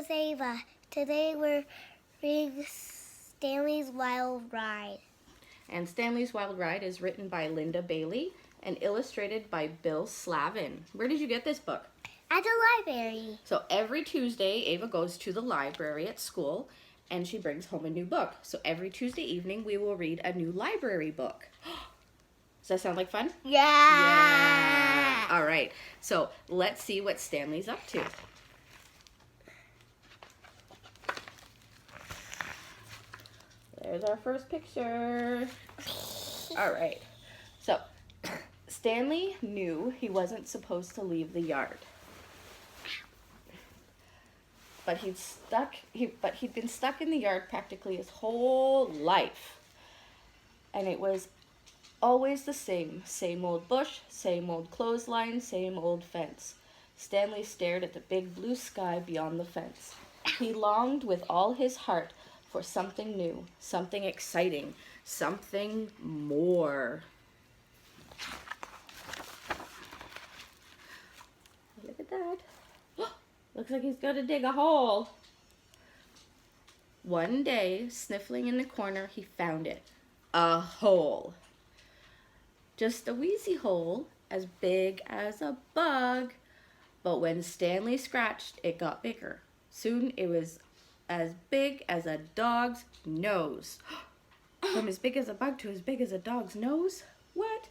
is Ava. Today we're reading Stanley's Wild Ride. And Stanley's Wild Ride is written by Linda Bailey and illustrated by Bill Slavin. Where did you get this book? At the library. So every Tuesday, Ava goes to the library at school and she brings home a new book. So every Tuesday evening, we will read a new library book. Does that sound like fun? Yeah. All right. So let's see what Stanley's up to. There's our first picture. All right. So Stanley knew he wasn't supposed to leave the yard. But he'd been stuck in the yard practically his whole life. And it was always the same old bush, same old clothesline, same old fence. Stanley stared at the big blue sky beyond the fence. He longed with all his heart for something new, something exciting, something more. Look at that. Looks like he's got to dig a hole. One day, sniffling in the corner, he found it. A hole. Just a wheezy hole, as big as a bug. But when Stanley scratched, it got bigger. Soon it was as big as a dog's nose. From as big as a bug to as big as a dog's nose? What?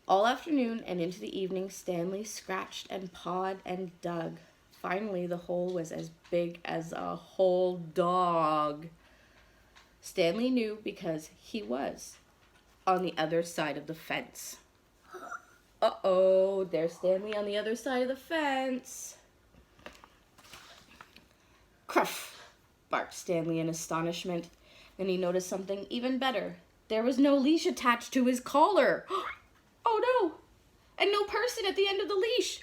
All afternoon and into the evening, Stanley scratched and pawed and dug. Finally, the hole was as big as a whole dog. Stanley knew because he was on the other side of the fence. Uh-oh, there's Stanley on the other side of the fence. Cruff, barked Stanley in astonishment. Then he noticed something even better. There was no leash attached to his collar. Oh no! And no person at the end of the leash.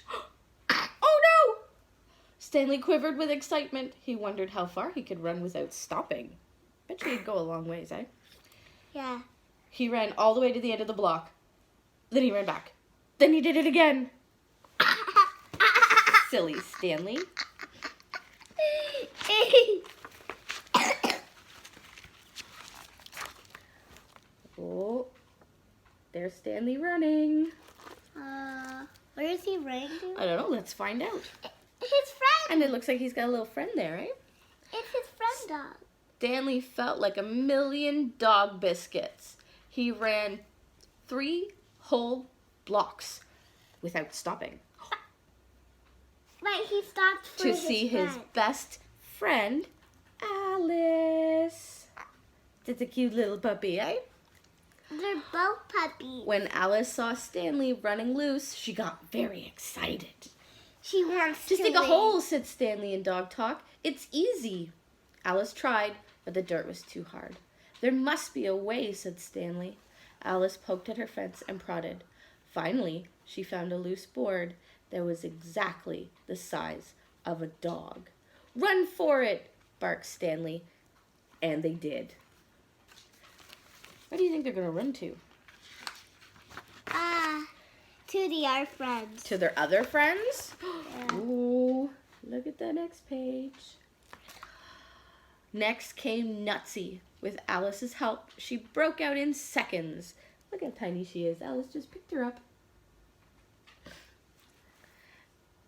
Oh no! Stanley quivered with excitement. He wondered how far he could run without stopping. Bet you he'd go a long ways, eh? Yeah. He ran all the way to the end of the block. Then he ran back. Then he did it again. Silly Stanley. Oh, there's Stanley running. Where is he running to? I don't know. Let's find out. His friend. And it looks like he's got a little friend there, eh? It's his friend dog. Stanley felt like 1,000,000 dog biscuits. He ran 3 whole blocks without stopping. But he stopped for To see his best friend, Alice. It's a cute little puppy, eh? They're both puppies. When Alice saw Stanley running loose, she got very excited. She wants Just to dig a win. hole, said Stanley in dog talk. It's easy. Alice tried, but the dirt was too hard. There must be a way, said Stanley. Alice poked at her fence and prodded. Finally, she found a loose board that was exactly the size of a dog. Run for it, barked Stanley. And they did. Where do you think they're going to run to? To the other friends. To their other friends? Yeah. Ooh, look at the next page. Next came Nutsy. With Alice's help, she broke out in seconds. Look how tiny she is. Alice just picked her up.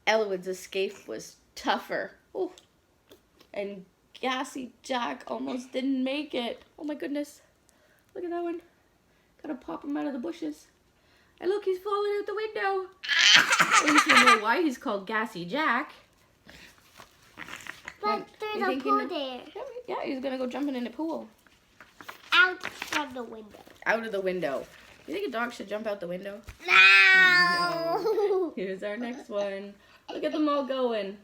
Elwood's escape was tougher. Oh, and Gassy Jack almost didn't make it. Oh my goodness. Look at that one. Gotta pop him out of the bushes. And look, he's falling out the window. At least you know why he's called Gassy Jack. But there's a pool there. Yeah, he's gonna go jumping in the pool. Out from the window. Out of the window. You think a dog should jump out the window? No. Here's our next one. Look at them all going.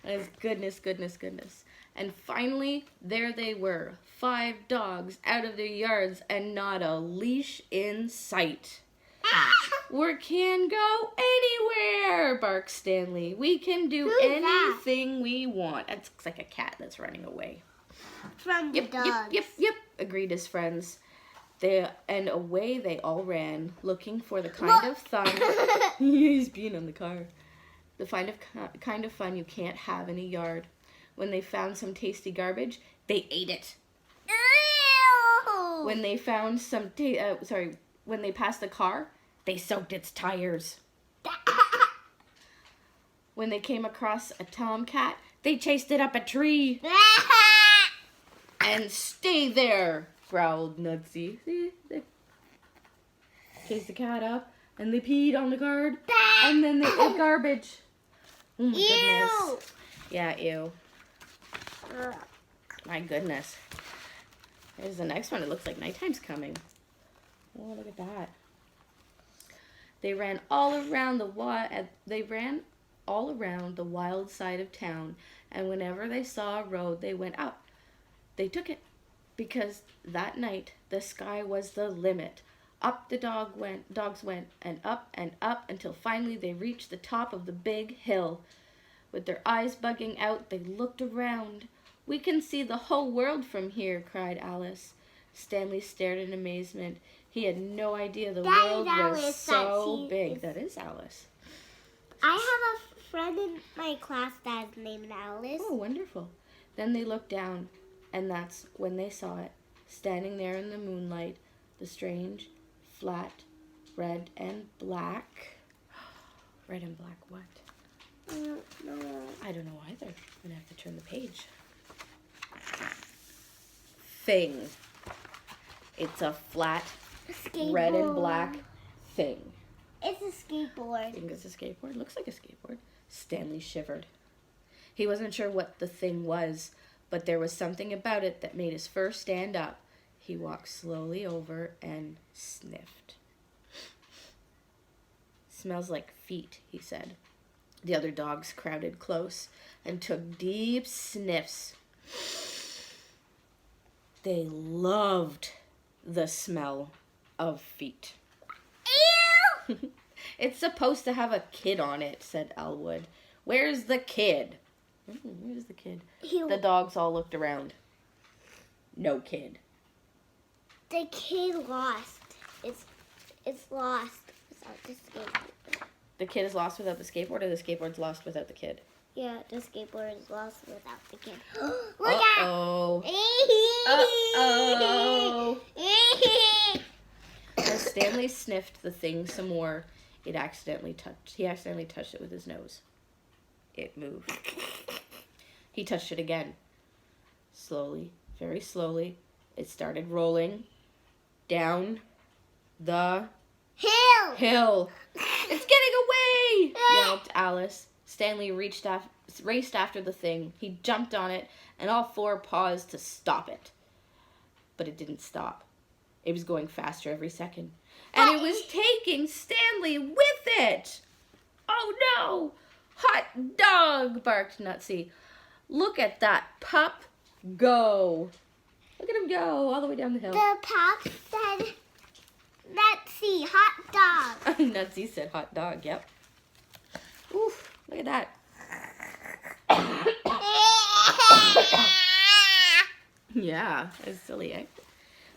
And goodness, goodness, goodness. And finally, there they were. 5 dogs out of their yards and not a leash in sight. We can go anywhere, barked Stanley. We can do Who's anything we want. That looks like a cat that's running away. From the dogs. Yep, agreed his friends. And away they all ran, looking for the kind of thumb. He's peeing on the car. The kind of fun you can't have in a yard. When they found some tasty garbage, they ate it. Ew! When they found when they passed a car, they soaked its tires. When they came across a tomcat, they chased it up a tree. And stay there, growled Nutsy. See? They chased the cat up, and they peed on the guard, and then they ate garbage. Oh my goodness. Yeah, ew. My goodness. There's the next one. It looks like nighttime's coming. Oh, look at that. They ran all around the wild side of town, and whenever they saw a road, they went up. They took it, because that night the sky was the limit. Up the dogs went, and up until finally they reached the top of the big hill. With their eyes bugging out, they looked around. "We can see the whole world from here," cried Alice. Stanley stared in amazement. He had no idea the world was so big. That is Alice. I have a friend in my class that's named Alice. Oh, wonderful. Then they looked down, and that's when they saw it, standing there in the moonlight, the strange, flat, red and black. Red and black what? No. I don't know either. I'm going to have to turn the page. Thing. It's a flat, red and black thing. It's a skateboard. I think it's a skateboard. Looks like a skateboard. Stanley shivered. He wasn't sure what the thing was, but there was something about it that made his fur stand up. He walked slowly over and sniffed. "Smells like feet," he said. The other dogs crowded close and took deep sniffs. They loved the smell of feet. Ew! "It's supposed to have a kid on it," said Elwood. "Where's the kid?" Where's the kid? The dogs all looked around. No kid. The kid lost. It's lost without the skateboard. The kid is lost without the skateboard, or the skateboard's lost without the kid? Yeah, the skateboard is lost without the kid. Look Uh-oh. Uh-oh. As Stanley sniffed the thing some more, he accidentally touched it with his nose. It moved. He touched it again. Slowly, very slowly, it started rolling down the hill. "It's getting away!" yelped Alice. Stanley raced after the thing. He jumped on it, and all four paused to stop it. But it didn't stop. It was going faster every second. And it was taking Stanley with it! "Oh no! Hot dog!" barked Nutsy. "Look at that pup go!" Look at him go all the way down the hill. The pup said, "Nutsy, hot dog." Nutsy said hot dog, yep. Oof, look at that. Yeah, it's silly, eh?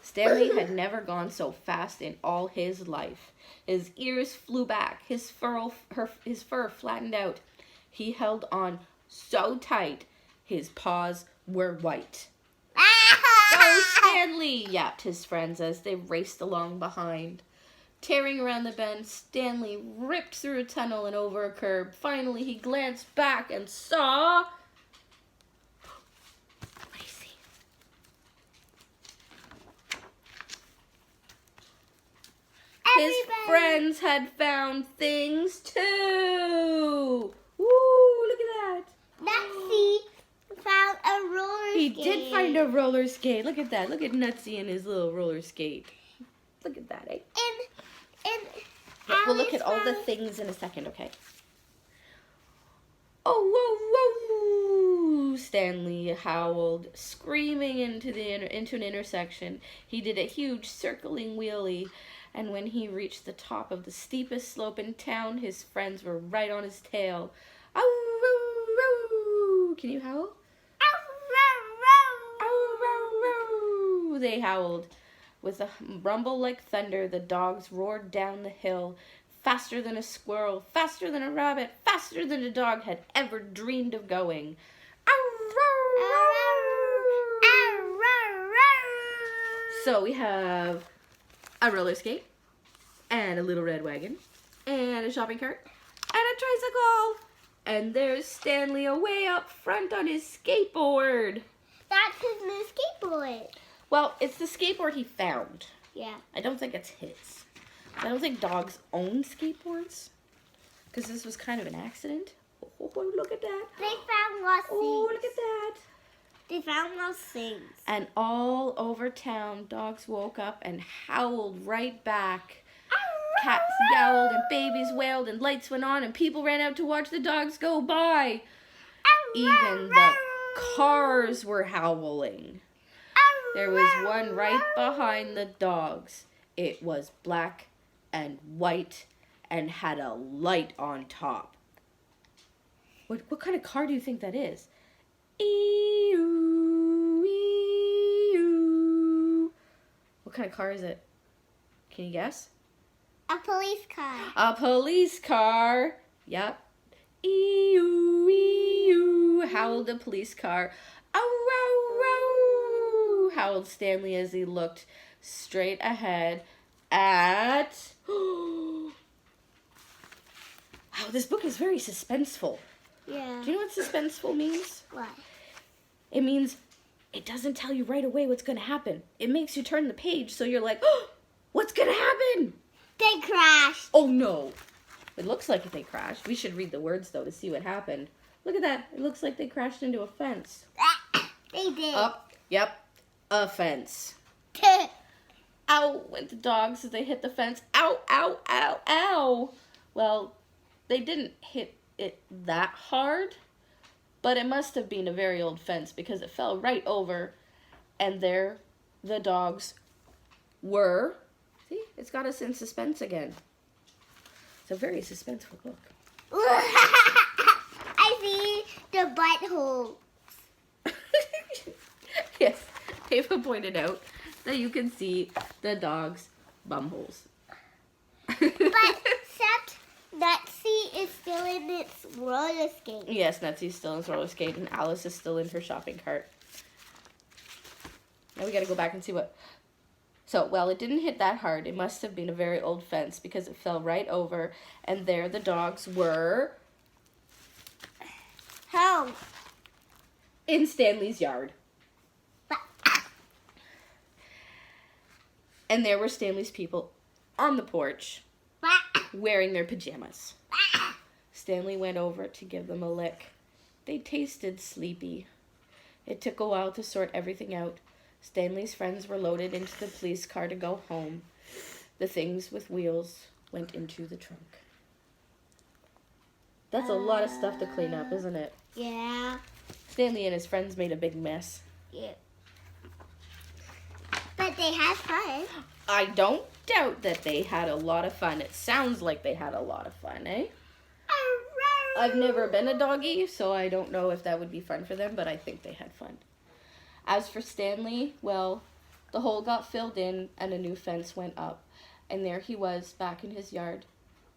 Stanley had never gone so fast in all his life. His ears flew back, his fur flattened out. He held on so tight, his paws were white. "Go, Stanley!" yapped his friends as they raced along behind. Tearing around the bend, Stanley ripped through a tunnel and over a curb. Finally, he glanced back and saw... What do you see? His friends had found things too. Woo, look at that. Nutsy found a roller skate. He did find a roller skate. Look at that. Look at Nutsy and his little roller skate. Look at that, eh? And we'll look at all the things in a second, okay? "Oh, whoa, whoa!" Stanley howled, screaming into an intersection. He did a huge circling wheelie, and when he reached the top of the steepest slope in town, his friends were right on his tail. "Ow, can you howl?" "Ow, they howled. With a rumble like thunder, the dogs roared down the hill, faster than a squirrel, faster than a rabbit, faster than a dog had ever dreamed of going. So we have a roller skate, and a little red wagon, and a shopping cart, and a tricycle. And there's Stanley away up front on his skateboard. That's his new skateboard. Well, it's the skateboard he found. Yeah. I don't think it's his. I don't think dogs own skateboards, because this was kind of an accident. Oh, look at that. They found lost things. Oh, look at that. They found lost things. And all over town, dogs woke up and howled right back. Cats yowled and babies wailed and lights went on and people ran out to watch the dogs go by. Even the cars were howling. There was one right behind the dogs. It was black and white and had a light on top. What kind of car do you think that is? Ee-oo, ee-oo. What kind of car is it? Can you guess? A police car. A police car. Yep. Ee-oo, ee-oo, howled the police car. Ow, row, row, howled Stanley as he looked straight ahead at... Wow, this book is very suspenseful. Yeah. Do you know what suspenseful means? What? It means it doesn't tell you right away what's going to happen. It makes you turn the page so you're like, oh, what's going to happen? They crashed. Oh, no. It looks like they crashed. We should read the words, though, to see what happened. Look at that. It looks like they crashed into a fence. They did. Up. Yep. A fence. Ow, went the dogs as they hit the fence. Ow, ow, ow, ow. Well, they didn't hit it that hard, but it must have been a very old fence because it fell right over, and there the dogs were. See, it's got us in suspense again. It's a very suspenseful book. I see the butthole. Yes, Ava pointed out that you can see the dog's bumholes. But except Nutsy is still in its roller skate. Yes, Nutsy's still in his roller skate, and Alice is still in her shopping cart. Now we gotta go back and see what... So, well, it didn't hit that hard. It must have been a very old fence because it fell right over, and there the dogs were... How? in Stanley's yard. And there were Stanley's people on the porch wearing their pajamas. Stanley went over to give them a lick. They tasted sleepy. It took a while to sort everything out. Stanley's friends were loaded into the police car to go home. The things with wheels went into the trunk. That's a lot of stuff to clean up, isn't it? Yeah. Stanley and his friends made a big mess. Yeah. But they had fun. I don't doubt that they had a lot of fun. It sounds like they had a lot of fun, eh? I've never been a doggy, so I don't know if that would be fun for them, but I think they had fun. As for Stanley, well, the hole got filled in and a new fence went up, and there he was back in his yard.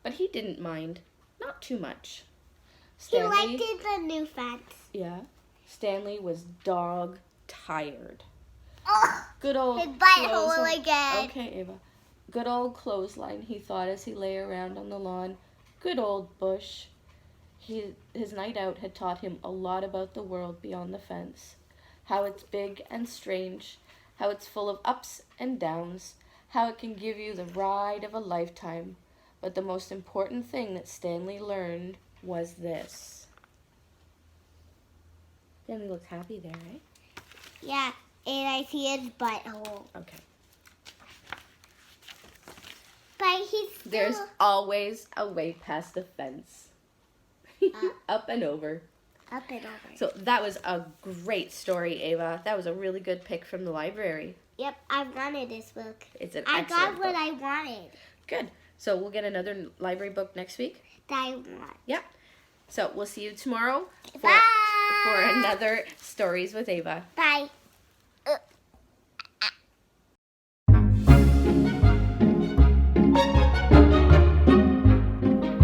But he didn't mind. Not too much. He liked the new fence. Yeah. Stanley was dog tired. Oh, Good old his butthole clothesline. again. Okay, Ava. Good old clothesline, he thought as he lay around on the lawn. Good old bush. His night out had taught him a lot about the world beyond the fence. How it's big and strange. How it's full of ups and downs. How it can give you the ride of a lifetime. But the most important thing that Stanley learned was this. Stanley looks happy there, right? Yeah, and I see his butthole. Okay. But he's still... There's always a way past the fence. Up and over. Up and over. So that was a great story, Ava. That was a really good pick from the library. Yep, I wanted this book. It's an I excellent got what book. I wanted. Good. So we'll get another library book next week. That I want. Yeah. So we'll see you tomorrow Bye. for another Stories with Ava. Bye.